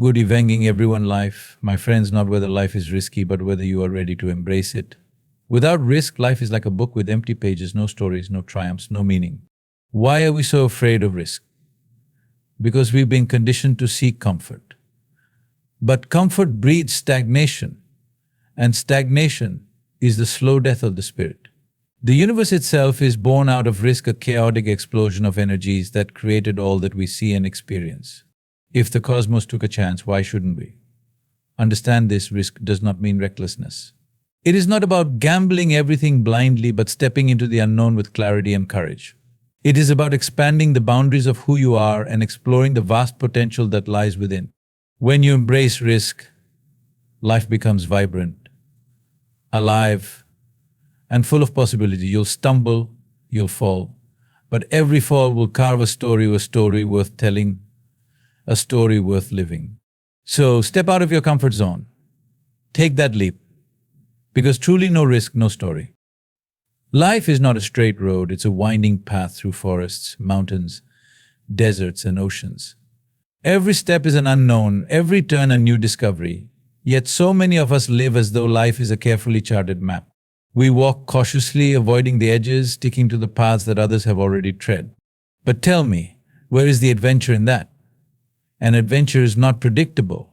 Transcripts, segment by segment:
Good evening, everyone. Life, my friends, not whether life is risky, but whether you are ready to embrace it. Without risk, life is like a book with empty pages, no stories, no triumphs, no meaning. Why are we so afraid of risk? Because we've been conditioned to seek comfort. But comfort breeds stagnation, and stagnation is the slow death of the spirit. The universe itself is born out of risk, a chaotic explosion of energies that created all that we see and experience. If the cosmos took a chance, why shouldn't we? Understand this: risk does not mean recklessness. It is not about gambling everything blindly, but stepping into the unknown with clarity and courage. It is about expanding the boundaries of who you are and exploring the vast potential that lies within. When you embrace risk, life becomes vibrant, alive, and full of possibility. You'll stumble, you'll fall, but every fall will carve a story worth telling, a story worth living. So step out of your comfort zone. Take that leap. Because truly no risk, no story. Life is not a straight road, it's a winding path through forests, mountains, deserts, and oceans. Every step is an unknown, every turn a new discovery. Yet so many of us live as though life is a carefully charted map. We walk cautiously, avoiding the edges, sticking to the paths that others have already tread. But tell me, where is the adventure in that? An adventure is not predictable,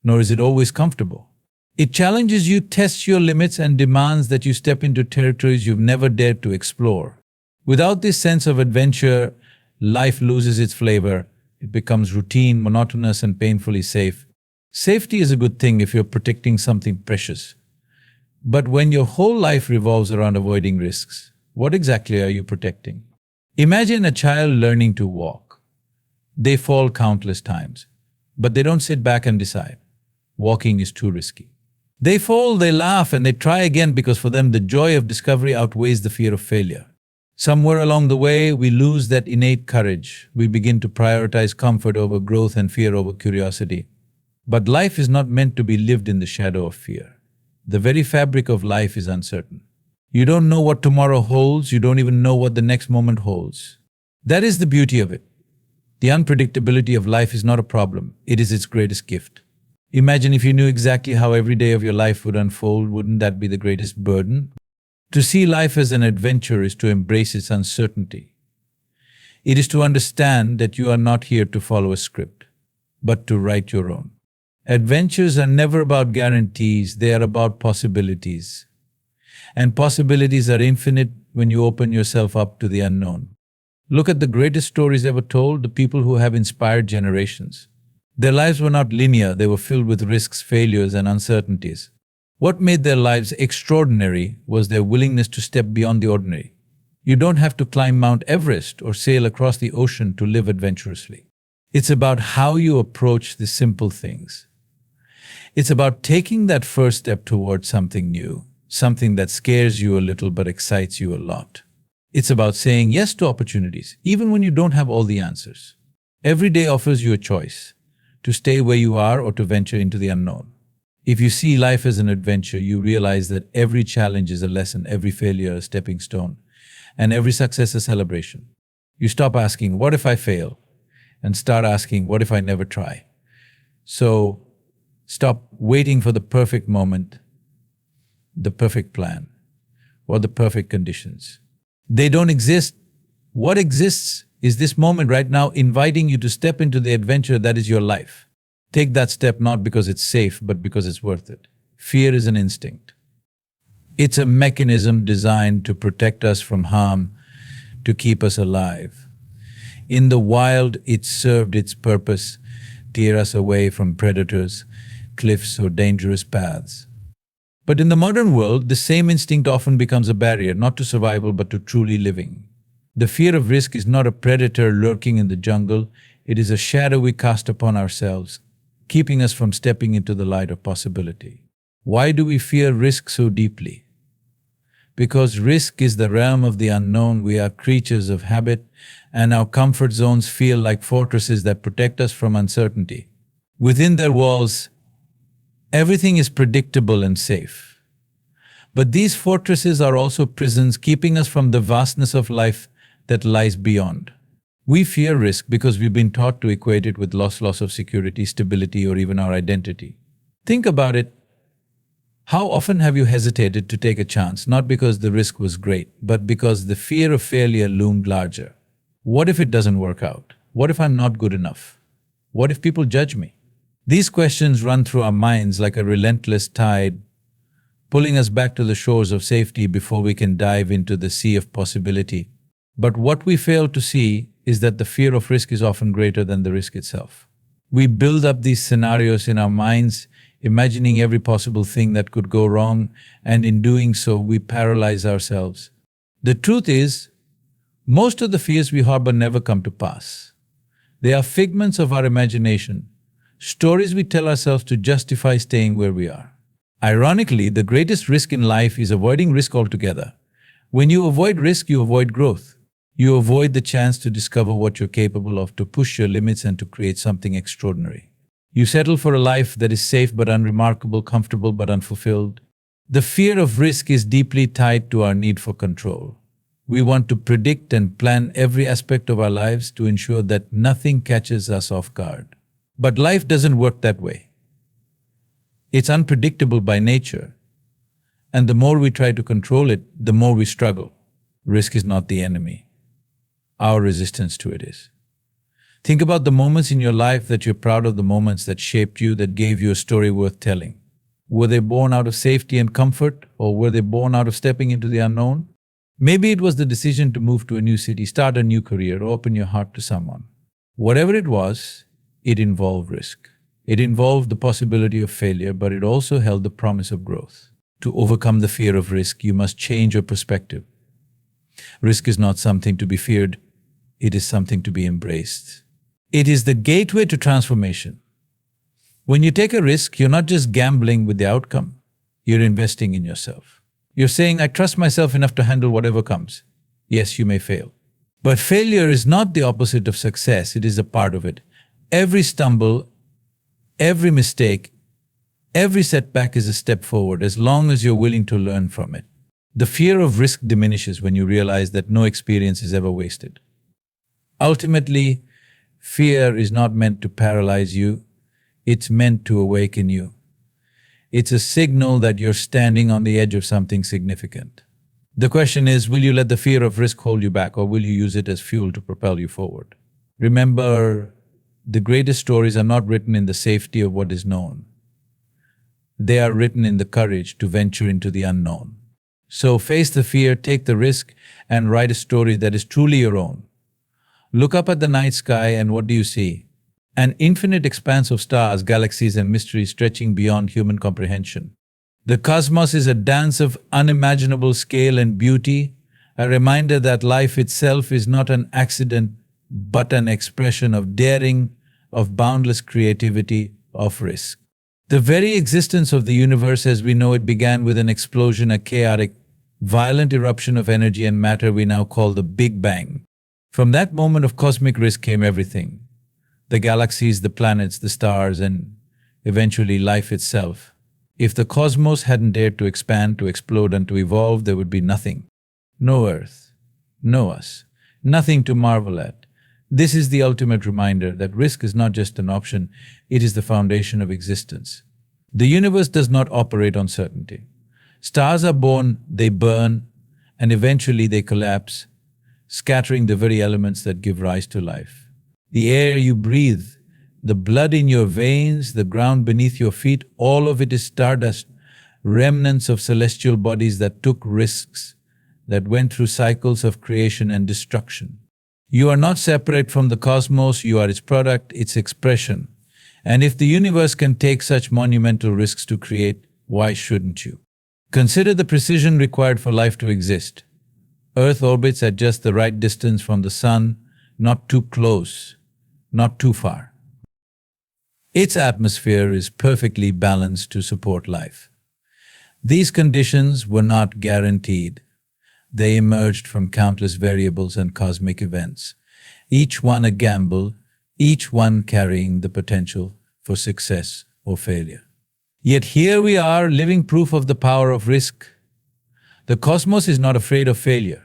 nor is it always comfortable. It challenges you, tests your limits, and demands that you step into territories you've never dared to explore. Without this sense of adventure, life loses its flavor. It becomes routine, monotonous, and painfully safe. Safety is a good thing if you're protecting something precious. But when your whole life revolves around avoiding risks, what exactly are you protecting? Imagine a child learning to walk. They fall countless times, but they don't sit back and decide, walking is too risky. They fall, they laugh, and they try again because for them the joy of discovery outweighs the fear of failure. Somewhere along the way, we lose that innate courage. We begin to prioritize comfort over growth and fear over curiosity. But life is not meant to be lived in the shadow of fear. The very fabric of life is uncertain. You don't know what tomorrow holds, you don't even know what the next moment holds. That is the beauty of it. The unpredictability of life is not a problem, it is its greatest gift. Imagine if you knew exactly how every day of your life would unfold. Wouldn't that be the greatest burden? To see life as an adventure is to embrace its uncertainty. It is to understand that you are not here to follow a script, but to write your own. Adventures are never about guarantees, they are about possibilities. And possibilities are infinite when you open yourself up to the unknown. Look at the greatest stories ever told, the people who have inspired generations. Their lives were not linear, they were filled with risks, failures, and uncertainties. What made their lives extraordinary was their willingness to step beyond the ordinary. You don't have to climb Mount Everest or sail across the ocean to live adventurously. It's about how you approach the simple things. It's about taking that first step towards something new, something that scares you a little but excites you a lot. It's about saying yes to opportunities, even when you don't have all the answers. Every day offers you a choice, to stay where you are or to venture into the unknown. If you see life as an adventure, you realize that every challenge is a lesson, every failure a stepping stone, and every success a celebration. You stop asking, what if I fail? And start asking, what if I never try? So, stop waiting for the perfect moment, the perfect plan, or the perfect conditions. They don't exist. What exists is this moment right now, inviting you to step into the adventure that is your life. Take that step not because it's safe, but because it's worth it. Fear is an instinct. It's a mechanism designed to protect us from harm, to keep us alive. In the wild, it served its purpose, tear us away from predators, cliffs, or dangerous paths. But in the modern world, the same instinct often becomes a barrier, not to survival, but to truly living. The fear of risk is not a predator lurking in the jungle, it is a shadow we cast upon ourselves, keeping us from stepping into the light of possibility. Why do we fear risk so deeply? Because risk is the realm of the unknown. We are creatures of habit, and our comfort zones feel like fortresses that protect us from uncertainty. Within their walls, everything is predictable and safe. But these fortresses are also prisons, keeping us from the vastness of life that lies beyond. We fear risk because we've been taught to equate it with loss of security, stability, or even our identity. Think about it. How often have you hesitated to take a chance, not because the risk was great, but because the fear of failure loomed larger? What if it doesn't work out? What if I'm not good enough? What if people judge me? These questions run through our minds like a relentless tide, pulling us back to the shores of safety before we can dive into the sea of possibility. But what we fail to see is that the fear of risk is often greater than the risk itself. We build up these scenarios in our minds, imagining every possible thing that could go wrong, and in doing so, we paralyze ourselves. The truth is, most of the fears we harbor never come to pass. They are figments of our imagination, stories we tell ourselves to justify staying where we are. Ironically, the greatest risk in life is avoiding risk altogether. When you avoid risk, you avoid growth. You avoid the chance to discover what you're capable of, to push your limits, and to create something extraordinary. You settle for a life that is safe but unremarkable, comfortable but unfulfilled. The fear of risk is deeply tied to our need for control. We want to predict and plan every aspect of our lives to ensure that nothing catches us off guard. But life doesn't work that way. It's unpredictable by nature, and the more we try to control it, the more we struggle. Risk is not the enemy. Our resistance to it is. Think about the moments in your life that you're proud of, the moments that shaped you, that gave you a story worth telling. Were they born out of safety and comfort, or were they born out of stepping into the unknown? Maybe it was the decision to move to a new city, start a new career, or open your heart to someone. Whatever it was, it involved risk. It involved the possibility of failure, but it also held the promise of growth. To overcome the fear of risk, you must change your perspective. Risk is not something to be feared, it is something to be embraced. It is the gateway to transformation. When you take a risk, you're not just gambling with the outcome, you're investing in yourself. You're saying, I trust myself enough to handle whatever comes. Yes, you may fail. But failure is not the opposite of success, it is a part of it. Every stumble, every mistake, every setback is a step forward as long as you're willing to learn from it. The fear of risk diminishes when you realize that no experience is ever wasted. Ultimately, fear is not meant to paralyze you, it's meant to awaken you. It's a signal that you're standing on the edge of something significant. The question is, will you let the fear of risk hold you back, or will you use it as fuel to propel you forward? Remember, the greatest stories are not written in the safety of what is known. They are written in the courage to venture into the unknown. So face the fear, take the risk, and write a story that is truly your own. Look up at the night sky, and what do you see? An infinite expanse of stars, galaxies, and mysteries stretching beyond human comprehension. The cosmos is a dance of unimaginable scale and beauty, a reminder that life itself is not an accident, but an expression of daring, of boundless creativity, of risk. The very existence of the universe as we know it began with an explosion, a chaotic, violent eruption of energy and matter we now call the Big Bang. From that moment of cosmic risk came everything. The galaxies, the planets, the stars, and eventually life itself. If the cosmos hadn't dared to expand, to explode, and to evolve, there would be nothing. No Earth, no us, nothing to marvel at. This is the ultimate reminder that risk is not just an option, it is the foundation of existence. The universe does not operate on certainty. Stars are born, they burn, and eventually they collapse, scattering the very elements that give rise to life. The air you breathe, the blood in your veins, the ground beneath your feet, all of it is stardust, remnants of celestial bodies that took risks, that went through cycles of creation and destruction. You are not separate from the cosmos, you are its product, its expression. And if the universe can take such monumental risks to create, why shouldn't you? Consider the precision required for life to exist. Earth orbits at just the right distance from the sun, not too close, not too far. Its atmosphere is perfectly balanced to support life. These conditions were not guaranteed. They emerged from countless variables and cosmic events, each one a gamble, each one carrying the potential for success or failure. Yet here we are, living proof of the power of risk. The cosmos is not afraid of failure.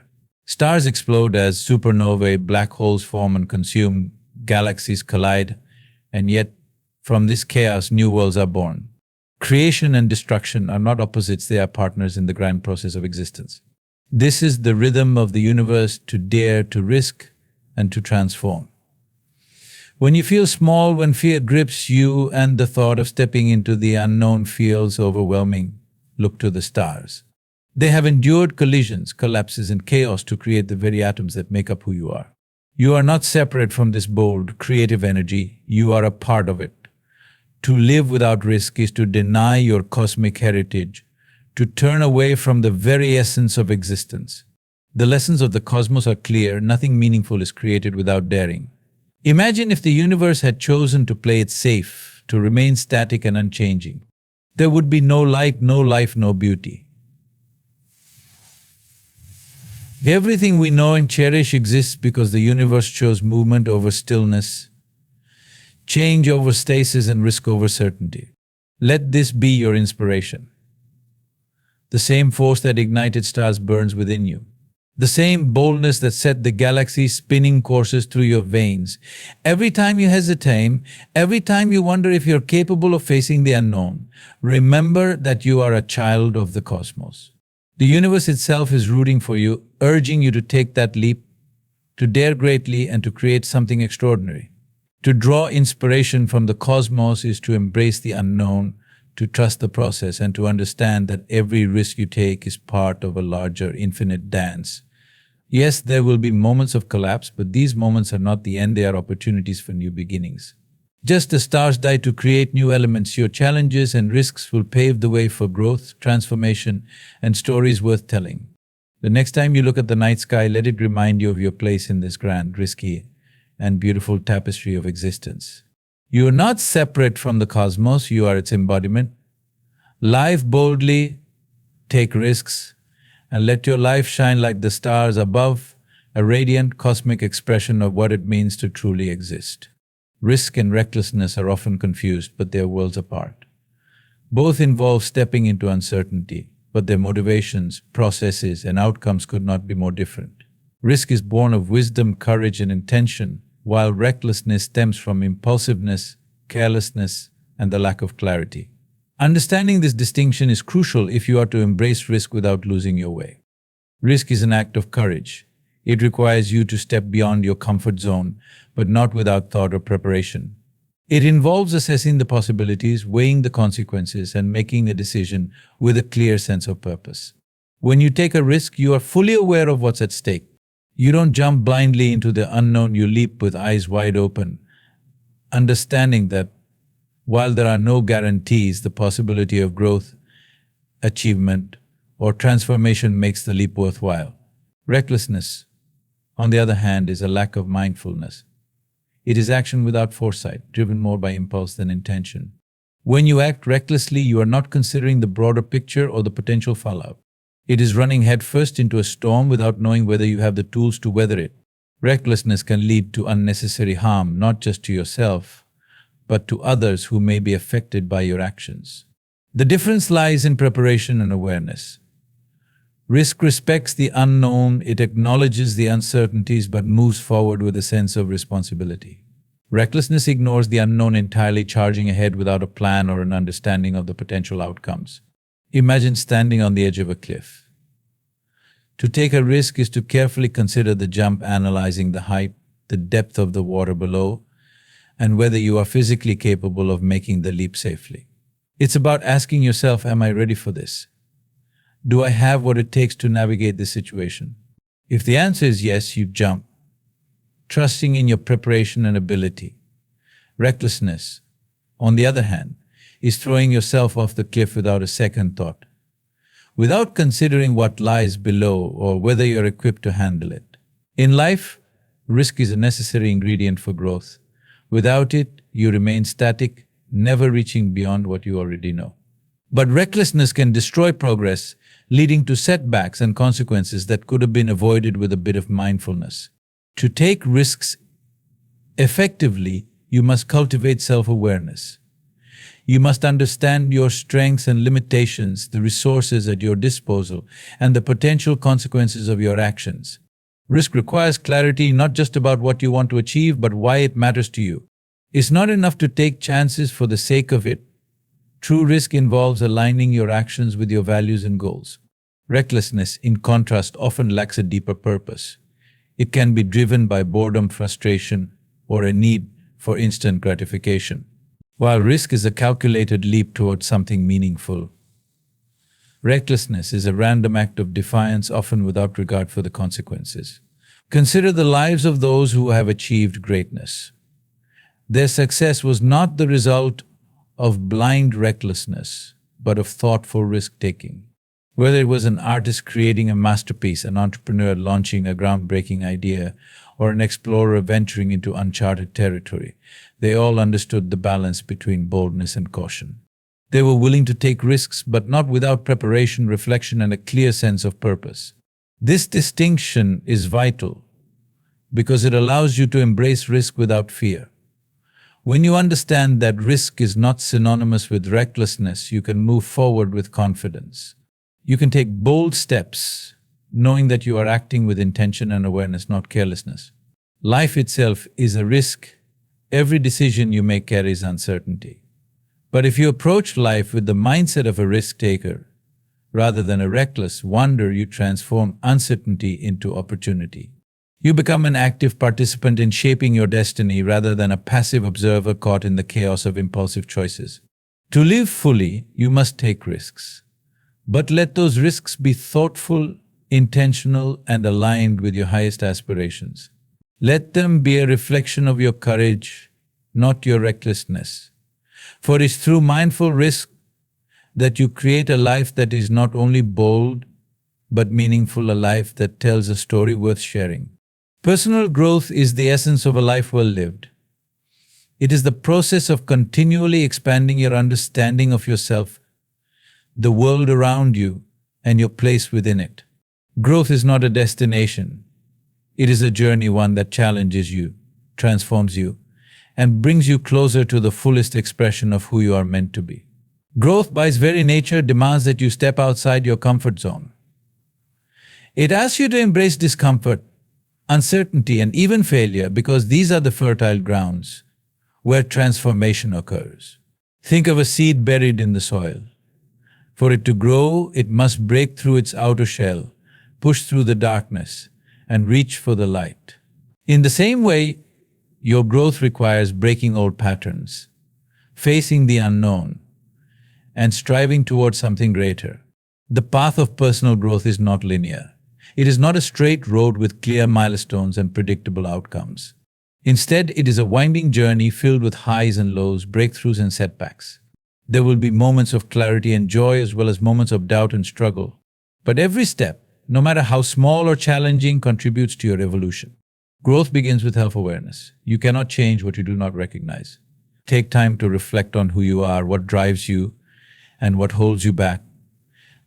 Stars explode as supernovae, black holes form and consume, galaxies collide, and yet from this chaos new worlds are born. Creation and destruction are not opposites, they are partners in the grand process of existence. This is the rhythm of the universe, to dare, to risk, and to transform. When you feel small, when fear grips you and the thought of stepping into the unknown feels overwhelming, look to the stars. They have endured collisions, collapses, and chaos to create the very atoms that make up who you are. You are not separate from this bold, creative energy. You are a part of it. To live without risk is to deny your cosmic heritage, to turn away from the very essence of existence. The lessons of the cosmos are clear. Nothing meaningful is created without daring. Imagine if the universe had chosen to play it safe, to remain static and unchanging. There would be no light, no life, no beauty. Everything we know and cherish exists because the universe chose movement over stillness, change over stasis, and risk over certainty. Let this be your inspiration. The same force that ignited stars burns within you. The same boldness that set the galaxy spinning courses through your veins. Every time you hesitate, every time you wonder if you're capable of facing the unknown, remember that you are a child of the cosmos. The universe itself is rooting for you, urging you to take that leap, to dare greatly and to create something extraordinary. To draw inspiration from the cosmos is to embrace the unknown, to trust the process, and to understand that every risk you take is part of a larger, infinite dance. Yes, there will be moments of collapse, but these moments are not the end, they are opportunities for new beginnings. Just as stars die to create new elements, your challenges and risks will pave the way for growth, transformation, and stories worth telling. The next time you look at the night sky, let it remind you of your place in this grand, risky, and beautiful tapestry of existence. You are not separate from the cosmos, you are its embodiment. Live boldly, take risks, and let your life shine like the stars above, a radiant cosmic expression of what it means to truly exist. Risk and recklessness are often confused, but they are worlds apart. Both involve stepping into uncertainty, but their motivations, processes, and outcomes could not be more different. Risk is born of wisdom, courage, and intention, while recklessness stems from impulsiveness, carelessness, and the lack of clarity. Understanding this distinction is crucial if you are to embrace risk without losing your way. Risk is an act of courage. It requires you to step beyond your comfort zone, but not without thought or preparation. It involves assessing the possibilities, weighing the consequences, and making a decision with a clear sense of purpose. When you take a risk, you are fully aware of what's at stake. You don't jump blindly into the unknown, you leap with eyes wide open, understanding that while there are no guarantees, the possibility of growth, achievement, or transformation makes the leap worthwhile. Recklessness, on the other hand, is a lack of mindfulness. It is action without foresight, driven more by impulse than intention. When you act recklessly, you are not considering the broader picture or the potential fallout. It is running headfirst into a storm without knowing whether you have the tools to weather it. Recklessness can lead to unnecessary harm, not just to yourself, but to others who may be affected by your actions. The difference lies in preparation and awareness. Risk respects the unknown, it acknowledges the uncertainties but moves forward with a sense of responsibility. Recklessness ignores the unknown entirely, charging ahead without a plan or an understanding of the potential outcomes. Imagine standing on the edge of a cliff. To take a risk is to carefully consider the jump, analyzing the height, the depth of the water below, and whether you are physically capable of making the leap safely. It's about asking yourself, am I ready for this? Do I have what it takes to navigate this situation? If the answer is yes, you jump, trusting in your preparation and ability. Recklessness, on the other hand, is throwing yourself off the cliff without a second thought, without considering what lies below or whether you're equipped to handle it. In life, risk is a necessary ingredient for growth. Without it, you remain static, never reaching beyond what you already know. But recklessness can destroy progress, leading to setbacks and consequences that could have been avoided with a bit of mindfulness. To take risks effectively, you must cultivate self-awareness. You must understand your strengths and limitations, the resources at your disposal, and the potential consequences of your actions. Risk requires clarity, not just about what you want to achieve, but why it matters to you. It's not enough to take chances for the sake of it. True risk involves aligning your actions with your values and goals. Recklessness, in contrast, often lacks a deeper purpose. It can be driven by boredom, frustration, or a need for instant gratification, while risk is a calculated leap towards something meaningful. Recklessness is a random act of defiance, often without regard for the consequences. Consider the lives of those who have achieved greatness. Their success was not the result of blind recklessness, but of thoughtful risk-taking. Whether it was an artist creating a masterpiece, an entrepreneur launching a groundbreaking idea, or an explorer venturing into uncharted territory, they all understood the balance between boldness and caution. They were willing to take risks, but not without preparation, reflection, and a clear sense of purpose. This distinction is vital because it allows you to embrace risk without fear. When you understand that risk is not synonymous with recklessness, you can move forward with confidence. You can take bold steps, knowing that you are acting with intention and awareness, not carelessness. Life itself is a risk. Every decision you make carries uncertainty. But if you approach life with the mindset of a risk-taker, rather than a reckless wanderer, you transform uncertainty into opportunity. You become an active participant in shaping your destiny rather than a passive observer caught in the chaos of impulsive choices. To live fully, you must take risks. But let those risks be thoughtful, intentional, and aligned with your highest aspirations. Let them be a reflection of your courage, not your recklessness. For it's through mindful risk that you create a life that is not only bold, but meaningful, a life that tells a story worth sharing. Personal growth is the essence of a life well lived. It is the process of continually expanding your understanding of yourself, the world around you, and your place within it. Growth is not a destination. It is a journey, one that challenges you, transforms you, and brings you closer to the fullest expression of who you are meant to be. Growth, by its very nature, demands that you step outside your comfort zone. It asks you to embrace discomfort, uncertainty, and even failure, because these are the fertile grounds where transformation occurs. Think of a seed buried in the soil. For it to grow, it must break through its outer shell, push through the darkness, and reach for the light. In the same way, your growth requires breaking old patterns, facing the unknown, and striving towards something greater. The path of personal growth is not linear. It is not a straight road with clear milestones and predictable outcomes. Instead, it is a winding journey filled with highs and lows, breakthroughs and setbacks. There will be moments of clarity and joy as well as moments of doubt and struggle. But every step, no matter how small or challenging, contributes to your evolution. Growth begins with self-awareness. You cannot change what you do not recognize. Take time to reflect on who you are, what drives you, and what holds you back.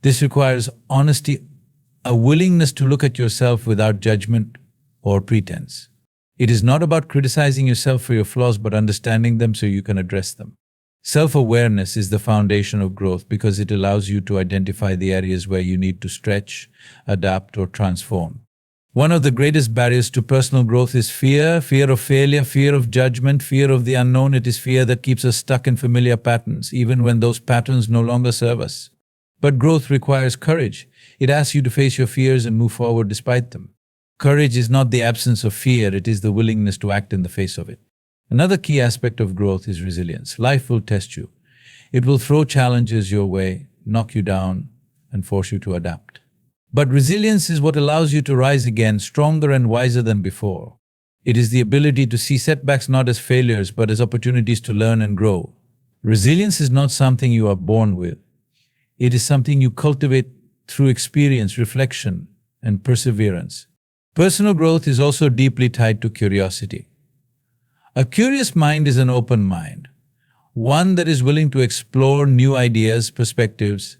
This requires honesty, a willingness to look at yourself without judgment or pretense. It is not about criticizing yourself for your flaws, but understanding them so you can address them. Self-awareness is the foundation of growth because it allows you to identify the areas where you need to stretch, adapt, or transform. One of the greatest barriers to personal growth is fear, fear of failure, fear of judgment, fear of the unknown. It is fear that keeps us stuck in familiar patterns, even when those patterns no longer serve us. But growth requires courage. It asks you to face your fears and move forward despite them. Courage is not the absence of fear, it is the willingness to act in the face of it. Another key aspect of growth is resilience. Life will test you. It will throw challenges your way, knock you down, and force you to adapt. But resilience is what allows you to rise again, stronger and wiser than before. It is the ability to see setbacks not as failures, but as opportunities to learn and grow. Resilience is not something you are born with. It is something you cultivate through experience, reflection, and perseverance. Personal growth is also deeply tied to curiosity. A curious mind is an open mind, one that is willing to explore new ideas, perspectives,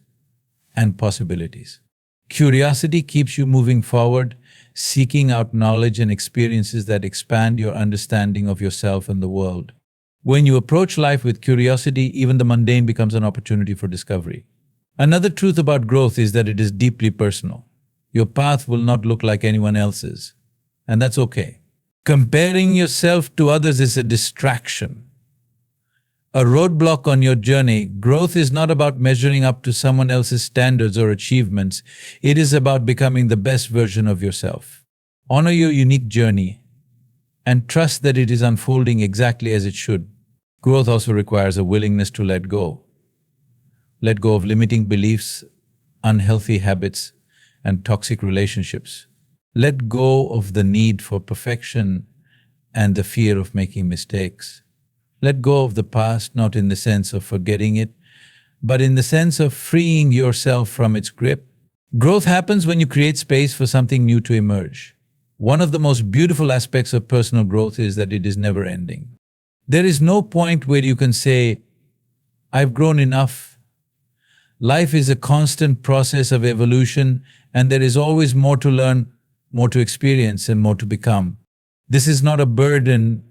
and possibilities. Curiosity keeps you moving forward, seeking out knowledge and experiences that expand your understanding of yourself and the world. When you approach life with curiosity, even the mundane becomes an opportunity for discovery. Another truth about growth is that it is deeply personal. Your path will not look like anyone else's. and that's okay. Comparing yourself to others is a distraction, a roadblock on your journey. Growth is not about measuring up to someone else's standards or achievements. It is about becoming the best version of yourself. Honor your unique journey and trust that it is unfolding exactly as it should. Growth also requires a willingness to let go. Let go of limiting beliefs, unhealthy habits, and toxic relationships. Let go of the need for perfection and the fear of making mistakes. Let go of the past, not in the sense of forgetting it, but in the sense of freeing yourself from its grip. Growth happens when you create space for something new to emerge. One of the most beautiful aspects of personal growth is that it is never ending. There is no point where you can say, I've grown enough. Life is a constant process of evolution, and there is always more to learn, more to experience, and more to become. This is not a burden,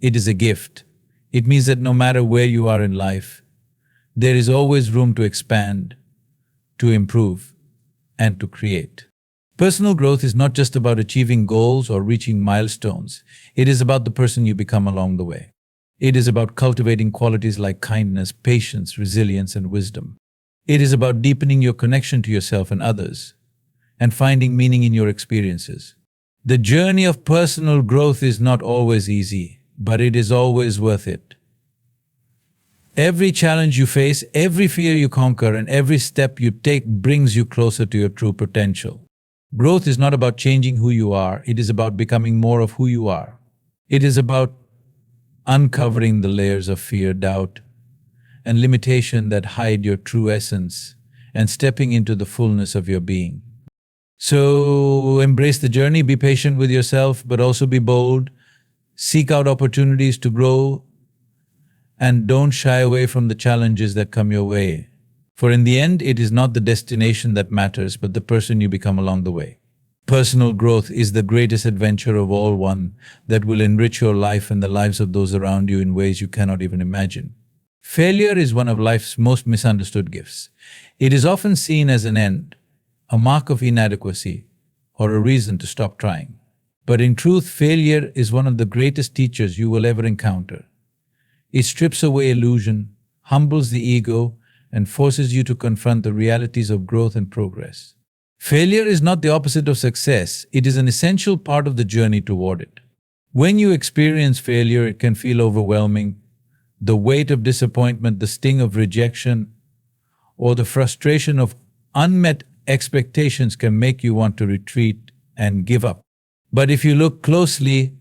it is a gift. It means that no matter where you are in life, there is always room to expand, to improve, and to create. Personal growth is not just about achieving goals or reaching milestones. It is about the person you become along the way. It is about cultivating qualities like kindness, patience, resilience, and wisdom. It is about deepening your connection to yourself and others, and finding meaning in your experiences. The journey of personal growth is not always easy, but it is always worth it. Every challenge you face, every fear you conquer, and every step you take brings you closer to your true potential. Growth is not about changing who you are, it is about becoming more of who you are. It is about uncovering the layers of fear, doubt, and limitation that hide your true essence, and stepping into the fullness of your being. So embrace the journey, be patient with yourself, but also be bold. Seek out opportunities to grow, and don't shy away from the challenges that come your way. For in the end, it is not the destination that matters, but the person you become along the way. Personal growth is the greatest adventure of all, one that will enrich your life and the lives of those around you in ways you cannot even imagine. Failure is one of life's most misunderstood gifts. It is often seen as an end, a mark of inadequacy, or a reason to stop trying. But in truth, failure is one of the greatest teachers you will ever encounter. It strips away illusion, humbles the ego, and forces you to confront the realities of growth and progress. Failure is not the opposite of success, it is an essential part of the journey toward it. When you experience failure, it can feel overwhelming. The weight of disappointment, the sting of rejection, or the frustration of unmet expectations can make you want to retreat and give up. But if you look closely,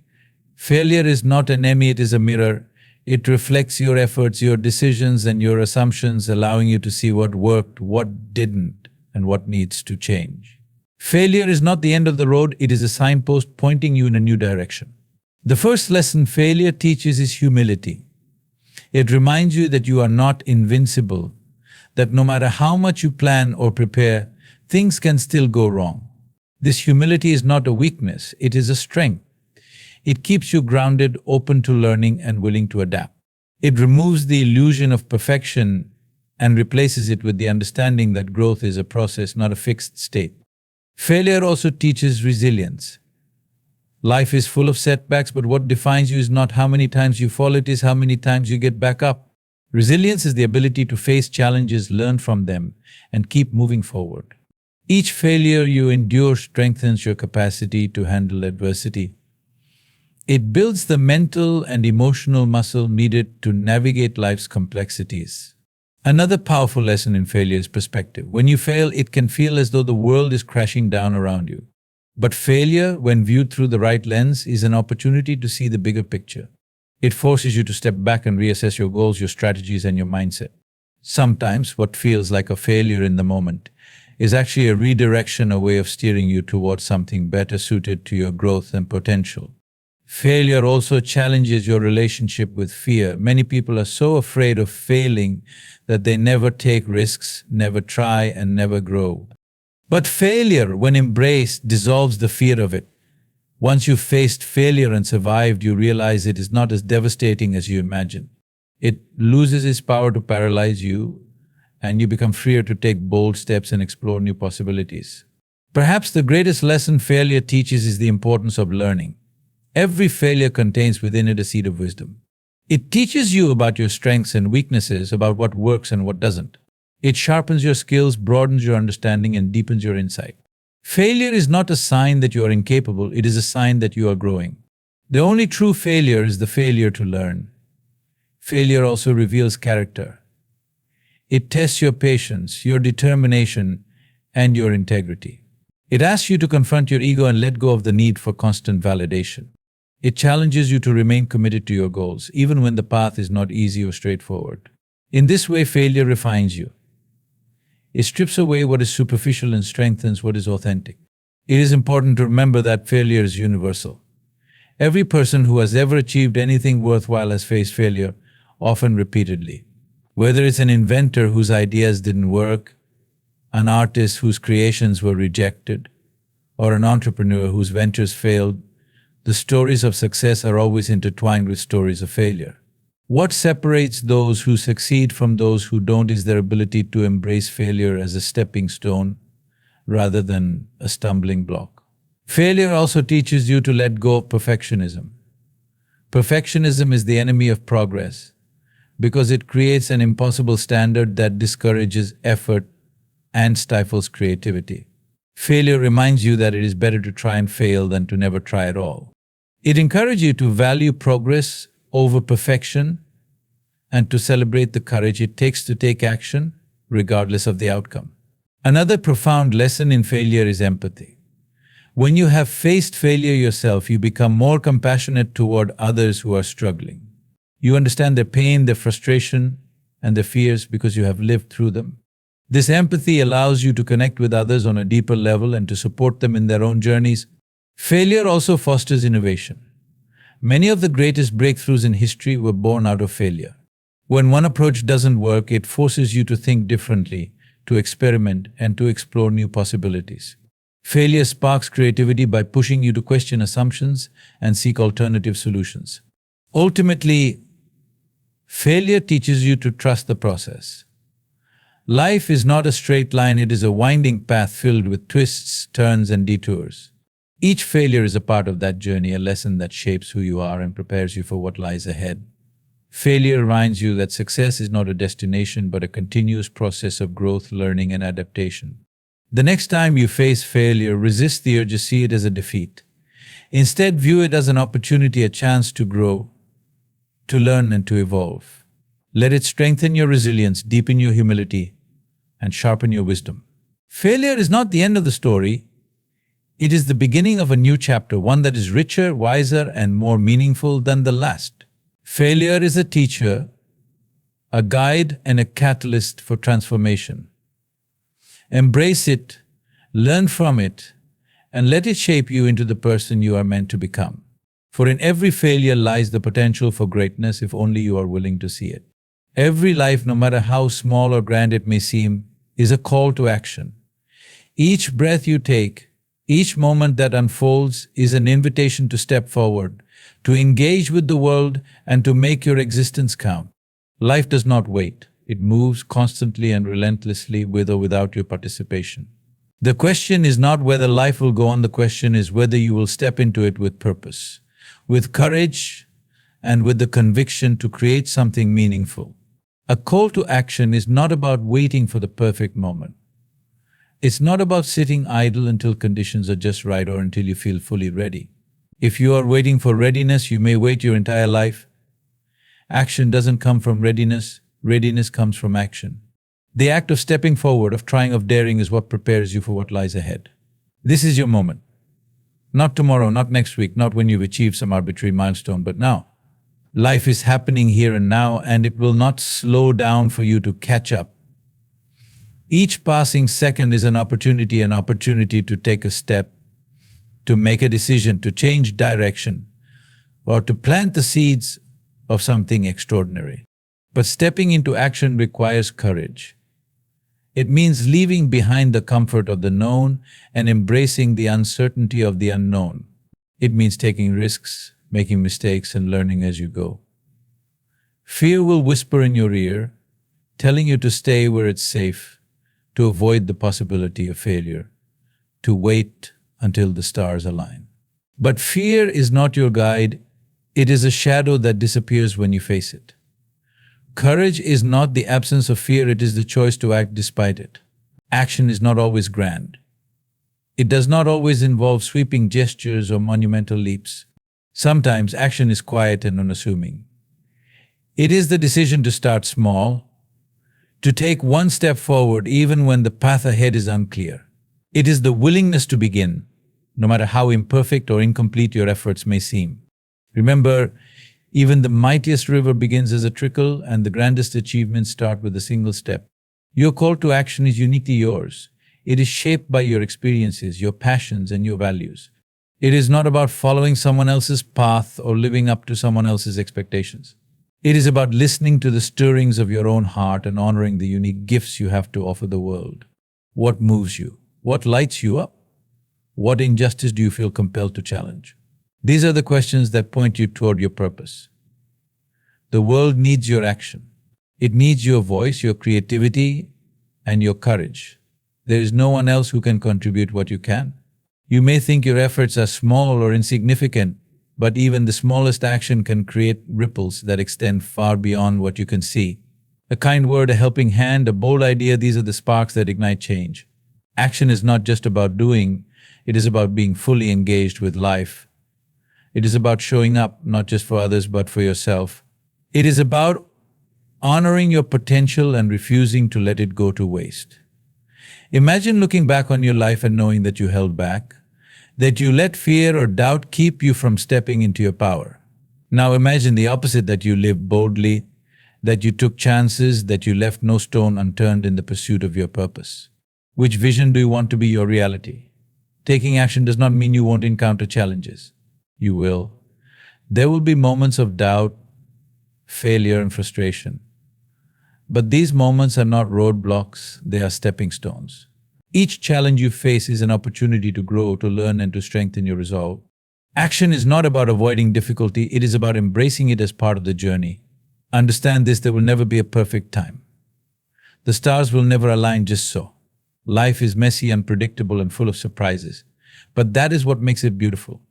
failure is not an enemy, it is a mirror. It reflects your efforts, your decisions, and your assumptions, allowing you to see what worked, what didn't, and what needs to change. Failure is not the end of the road, it is a signpost pointing you in a new direction. The first lesson failure teaches is humility. It reminds you that you are not invincible, that no matter how much you plan or prepare, things can still go wrong. This humility is not a weakness, it is a strength. It keeps you grounded, open to learning, and willing to adapt. It removes the illusion of perfection and replaces it with the understanding that growth is a process, not a fixed state. Failure also teaches resilience. Life is full of setbacks, but what defines you is not how many times you fall, it is how many times you get back up. Resilience is the ability to face challenges, learn from them, and keep moving forward. Each failure you endure strengthens your capacity to handle adversity. It builds the mental and emotional muscle needed to navigate life's complexities. Another powerful lesson in failure is perspective. When you fail, it can feel as though the world is crashing down around you. But failure, when viewed through the right lens, is an opportunity to see the bigger picture. It forces you to step back and reassess your goals, your strategies, and your mindset. Sometimes what feels like a failure in the moment is actually a redirection, a way of steering you towards something better suited to your growth and potential. Failure also challenges your relationship with fear. Many people are so afraid of failing that they never take risks, never try, and never grow. But failure, when embraced, dissolves the fear of it. Once you've faced failure and survived, you realize it is not as devastating as you imagined. It loses its power to paralyze you, and you become freer to take bold steps and explore new possibilities. Perhaps the greatest lesson failure teaches is the importance of learning. Every failure contains within it a seed of wisdom. It teaches you about your strengths and weaknesses, about what works and what doesn't. It sharpens your skills, broadens your understanding, and deepens your insight. Failure is not a sign that you are incapable, it is a sign that you are growing. The only true failure is the failure to learn. Failure also reveals character. It tests your patience, your determination, and your integrity. It asks you to confront your ego and let go of the need for constant validation. It challenges you to remain committed to your goals, even when the path is not easy or straightforward. In this way, failure refines you. It strips away what is superficial and strengthens what is authentic. It is important to remember that failure is universal. Every person who has ever achieved anything worthwhile has faced failure, often repeatedly. Whether it's an inventor whose ideas didn't work, an artist whose creations were rejected, or an entrepreneur whose ventures failed, the stories of success are always intertwined with stories of failure. What separates those who succeed from those who don't is their ability to embrace failure as a stepping stone rather than a stumbling block. Failure also teaches you to let go of perfectionism. Perfectionism is the enemy of progress because it creates an impossible standard that discourages effort and stifles creativity. Failure reminds you that it is better to try and fail than to never try at all. It encourages you to value progress over perfection and to celebrate the courage it takes to take action, regardless of the outcome. Another profound lesson in failure is empathy. When you have faced failure yourself, you become more compassionate toward others who are struggling. You understand their pain, their frustration, and their fears because you have lived through them. This empathy allows you to connect with others on a deeper level and to support them in their own journeys. Failure also fosters innovation. Many of the greatest breakthroughs in history were born out of failure. When one approach doesn't work, it forces you to think differently, to experiment, and to explore new possibilities. Failure sparks creativity by pushing you to question assumptions and seek alternative solutions. Ultimately, failure teaches you to trust the process. Life is not a straight line, it is a winding path filled with twists, turns, and detours. Each failure is a part of that journey, a lesson that shapes who you are and prepares you for what lies ahead. Failure reminds you that success is not a destination but a continuous process of growth, learning, and adaptation. The next time you face failure, resist the urge to see it as a defeat. Instead, view it as an opportunity, a chance to grow, to learn, and to evolve. Let it strengthen your resilience, deepen your humility, and sharpen your wisdom. Failure is not the end of the story. It is the beginning of a new chapter, one that is richer, wiser, and more meaningful than the last. Failure is a teacher, a guide, and a catalyst for transformation. Embrace it, learn from it, and let it shape you into the person you are meant to become. For in every failure lies the potential for greatness if only you are willing to see it. Every life, no matter how small or grand it may seem, is a call to action. Each breath you take, each moment that unfolds is an invitation to step forward, to engage with the world, and to make your existence count. Life does not wait. It moves constantly and relentlessly with or without your participation. The question is not whether life will go on, the question is whether you will step into it with purpose, with courage, and with the conviction to create something meaningful. A call to action is not about waiting for the perfect moment. It's not about sitting idle until conditions are just right or until you feel fully ready. If you are waiting for readiness, you may wait your entire life. Action doesn't come from readiness. Readiness comes from action. The act of stepping forward, of trying, of daring is what prepares you for what lies ahead. This is your moment. Not tomorrow, not next week, not when you've achieved some arbitrary milestone, but now. Life is happening here and now, and it will not slow down for you to catch up. Each passing second is an opportunity to take a step, to make a decision, to change direction, or to plant the seeds of something extraordinary. But stepping into action requires courage. It means leaving behind the comfort of the known and embracing the uncertainty of the unknown. It means taking risks, making mistakes, and learning as you go. Fear will whisper in your ear, telling you to stay where it's safe, to avoid the possibility of failure, to wait until the stars align. But fear is not your guide. It is a shadow that disappears when you face it. Courage is not the absence of fear, it is the choice to act despite it. Action is not always grand. It does not always involve sweeping gestures or monumental leaps. Sometimes action is quiet and unassuming. It is the decision to start small, to take one step forward even when the path ahead is unclear. It is the willingness to begin, no matter how imperfect or incomplete your efforts may seem. Remember, even the mightiest river begins as a trickle, and the grandest achievements start with a single step. Your call to action is uniquely yours. It is shaped by your experiences, your passions, and your values. It is not about following someone else's path or living up to someone else's expectations. It is about listening to the stirrings of your own heart and honoring the unique gifts you have to offer the world. What moves you? What lights you up? What injustice do you feel compelled to challenge? These are the questions that point you toward your purpose. The world needs your action. It needs your voice, your creativity, and your courage. There is no one else who can contribute what you can. You may think your efforts are small or insignificant, but even the smallest action can create ripples that extend far beyond what you can see. A kind word, a helping hand, a bold idea, these are the sparks that ignite change. Action is not just about doing, it is about being fully engaged with life. It is about showing up, not just for others, but for yourself. It is about honoring your potential and refusing to let it go to waste. Imagine looking back on your life and knowing that you held back, that you let fear or doubt keep you from stepping into your power. Now imagine the opposite, that you lived boldly, that you took chances, that you left no stone unturned in the pursuit of your purpose. Which vision do you want to be your reality? Taking action does not mean you won't encounter challenges. You will. There will be moments of doubt, failure, and frustration. But these moments are not roadblocks, they are stepping stones. Each challenge you face is an opportunity to grow, to learn, and to strengthen your resolve. Action is not about avoiding difficulty, it is about embracing it as part of the journey. Understand this, there will never be a perfect time. The stars will never align just so. Life is messy, unpredictable, and full of surprises. But that is what makes it beautiful.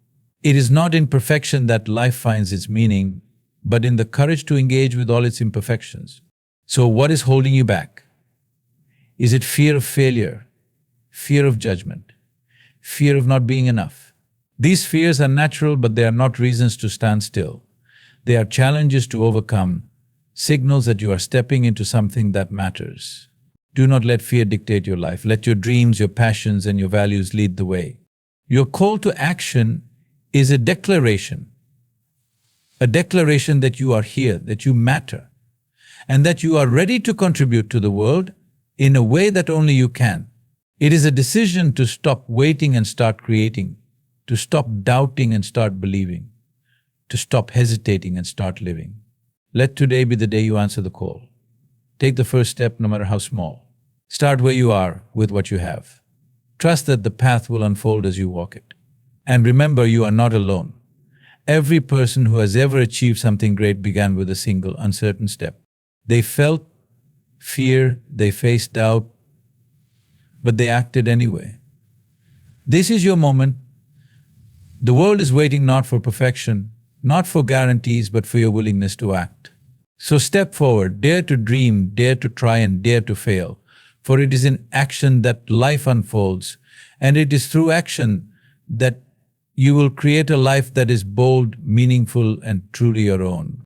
It is not in perfection that life finds its meaning, but in the courage to engage with all its imperfections. So what is holding you back? Is it fear of failure? Fear of judgment? Fear of not being enough? These fears are natural, but they are not reasons to stand still. They are challenges to overcome, signals that you are stepping into something that matters. Do not let fear dictate your life. Let your dreams, your passions, and your values lead the way. Your call to action is a declaration that you are here, that you matter, and that you are ready to contribute to the world in a way that only you can. It is a decision to stop waiting and start creating, to stop doubting and start believing, to stop hesitating and start living. Let today be the day you answer the call. Take the first step, no matter how small. Start where you are with what you have. Trust that the path will unfold as you walk it. And remember, you are not alone. Every person who has ever achieved something great began with a single, uncertain step. They felt fear, they faced doubt, but they acted anyway. This is your moment. The world is waiting not for perfection, not for guarantees, but for your willingness to act. So step forward, dare to dream, dare to try, and dare to fail. For it is in action that life unfolds, and it is through action that you will create a life that is bold, meaningful, and truly your own.